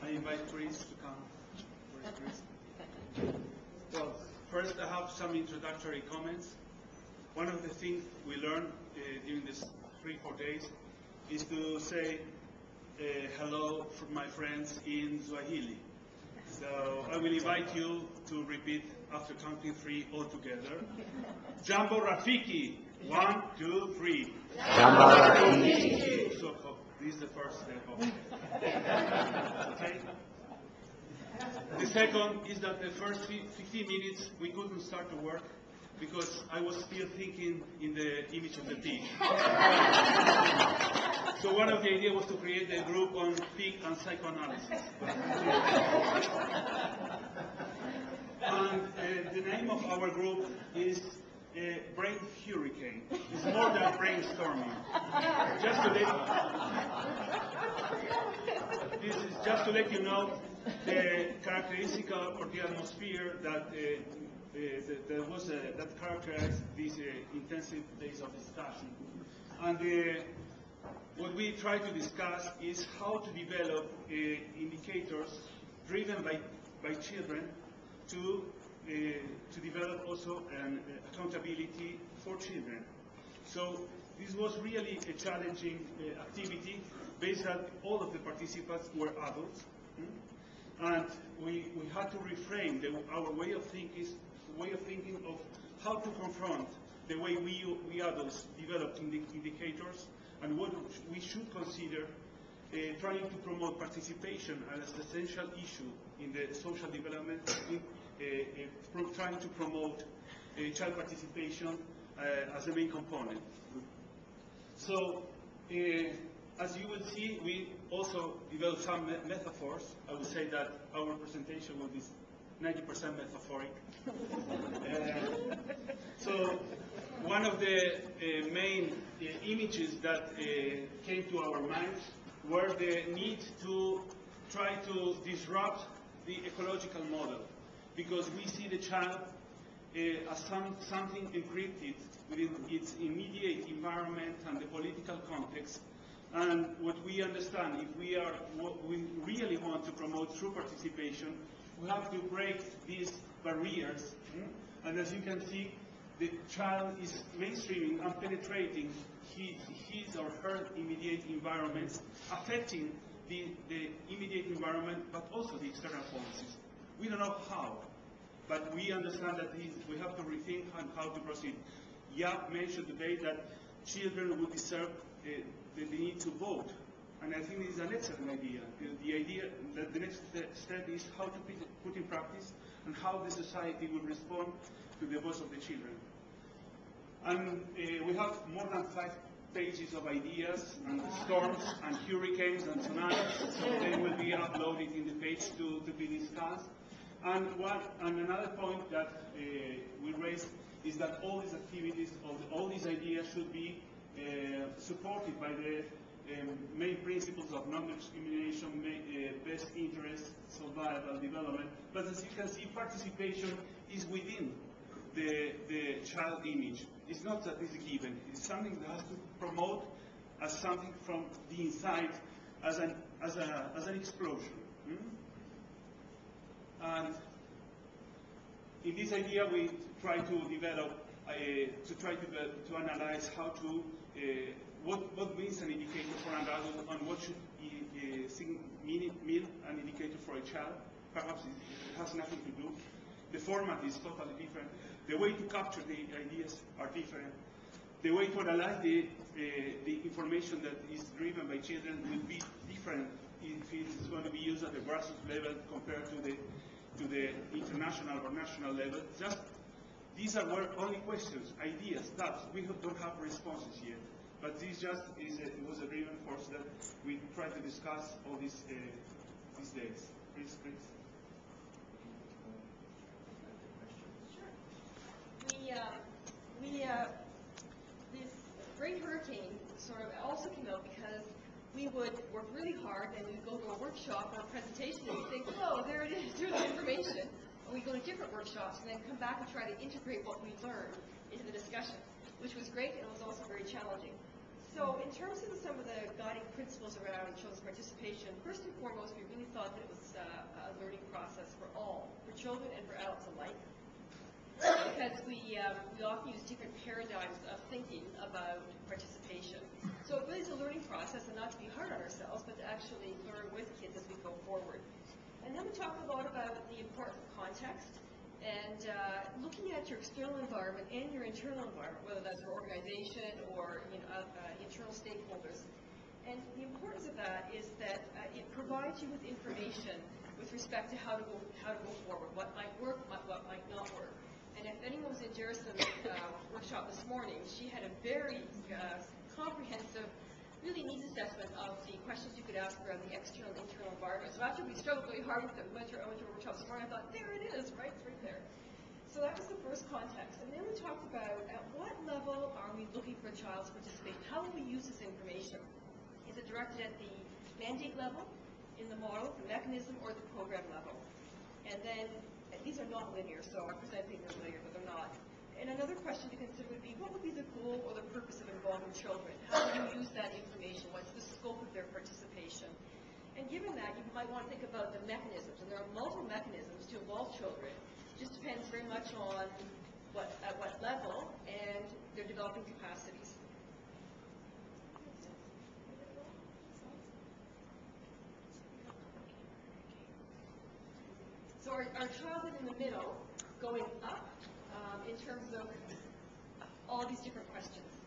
I invite Chris to come. Where's Chris? Well, first I have some introductory comments. One of the things we learned during these 3-4 days is to say hello from my friends in Swahili. So I will invite you to repeat after counting 3 all together. Jambo Rafiki. 1, 2, 3. Jambo Rafiki. So this is the first step. Okay. The second is that the first 15 minutes we couldn't start to work because I was still thinking in the image of the pig. So one of the ideas was to create a group on pig and psychoanalysis. And the name of our group is Brain Hurricane. It's more than brainstorming. This is just to let you know the characteristic of the atmosphere that that characterized these intensive days of discussion. And what we try to discuss is how to develop indicators driven by children to develop also an accountability for children. So this was really a challenging activity based on all of the participants were adults. And we had to reframe our way of thinking of how to confront the way we adults develop indicators and what we should consider trying to promote participation as an essential issue in the social development, trying to promote child participation as a main component. So, as you will see, we also developed some metaphors. I would say that our presentation will be 90% metaphoric. So, one of the main images that came to our minds were the need to try to disrupt the ecological model, because we see the child as something encrypted within its immediate environment and the political context. And what we understand, if we really want to promote true participation, we have to break these barriers. And as you can see, the child is mainstreaming and penetrating his or her immediate environments, affecting the immediate environment, but also the external policies. We don't know how, but we understand that we have to rethink on how to proceed. Yap mentioned today that children would deserve the need to vote, and I think it is an excellent idea. The idea that the next step is how to put in practice and how the society will respond to the voice of the children. And we have more than 5 pages of ideas and storms and hurricanes and tsunamis, so they will be uploaded in the page to be discussed. And another point that we raised is that all these activities, all these ideas should be supported by the main principles of non-discrimination, best interest, survival, development. But as you can see, participation is within the child image. It's not that it's given. It's something that has to promote as something from the inside, as an explosion. And in this idea, we try to develop, to analyze how to, what means an indicator for an adult, and what should mean an indicator for a child. Perhaps it has nothing to do. The format is totally different. The way to capture the ideas are different. The way to analyze the information that is driven by children will be different if it's going to be used at the grassroots level compared to the international or national level. Just these are only questions, ideas, thoughts. We don't have responses yet, but this just was a driven force that we try to discuss all these days. Please. This great hurricane sort of also came out because we would work really hard and we'd go to a workshop or a presentation and we'd think, oh, there it is, here's the information. And we'd go to different workshops and then come back and try to integrate what we learned into the discussion, which was great and it was also very challenging. So in terms of some of the guiding principles around children's participation, first and foremost, we really thought that it was a learning process for all, for children and for adults alike, because we often use different paradigms of thinking about participation. So it really is a learning process, and not to be hard on ourselves, but to actually learn with kids as we go forward. And then we talk a lot about the importance of context, and looking at your external environment and your internal environment, whether that's your organization or internal stakeholders. And the importance of that is that it provides you with information with respect to how to go forward, what might work, what might not work. And if anyone was in Jerusalem's workshop this morning, she had a very comprehensive, really neat assessment of the questions you could ask around the external and internal environment. So after we struggled really hard with it, I went to a workshop this morning, I thought, there it is, right? It's right there. So that was the first context. And then we talked about at what level are we looking for a child to participate? How will we use this information? Is it directed at the mandate level, in the model, the mechanism, or the program level? And then, these are not linear, so I present things as linear, but they're not. And another question to consider would be, what would be the goal or the purpose of involving children? How do you use that information? What's the scope of their participation? And given that, you might want to think about the mechanisms, and there are multiple mechanisms to involve children. It just depends very much on at what level and their developing capacities. So our child is in the middle, going up in terms of all these different questions.